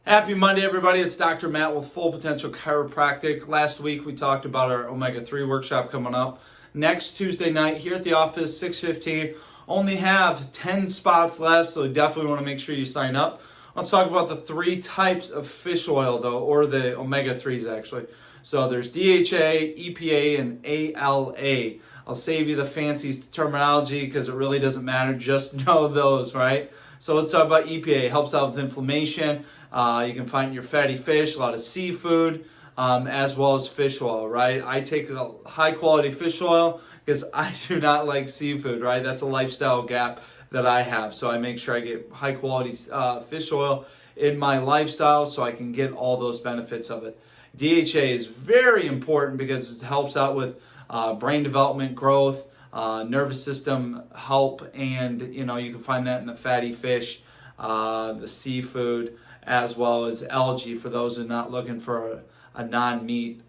Happy Monday, everybody. It's Dr. Matt with Full Potential Chiropractic. Last week, we talked about our Omega-3 workshop coming up. Next Tuesday night here at the office, 6:15. Only have 10 spots left, so definitely want to make sure you sign up. Let's talk about the three types of fish oil, though, or the Omega-3s, actually. So there's DHA, EPA, and ALA. I'll save you the fancy terminology because it really doesn't matter. Just know those, right? So let's talk about EPA. It helps out with inflammation. You can find your fatty fish, a lot of seafood, as well as fish oil, right? I take a high quality fish oil because I do not like seafood, right? That's a lifestyle gap that I have. So I make sure I get high quality fish oil in my lifestyle so I can get all those benefits of it. DHA is very important because it helps out with brain development, growth, nervous system help, and you can find that in the fatty fish, the seafood, as well as algae for those who are not looking for a non-meat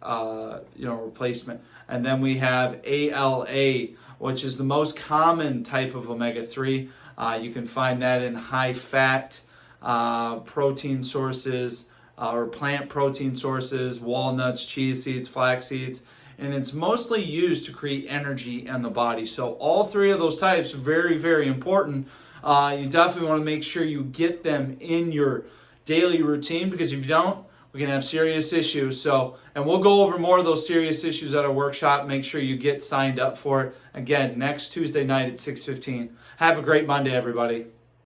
replacement. And then we have ALA, which is the most common type of omega-3. You can find that in high-fat protein sources or plant protein sources, walnuts, chia seeds, flax seeds, and it's mostly used to create energy in the body. So all three of those types are very, very important. You definitely want to make sure you get them in your daily routine, because if you don't, we can have serious issues. And we'll go over more of those serious issues at our workshop. Make sure you get signed up for it. Again, next Tuesday night at 6:15. Have a great Monday, everybody.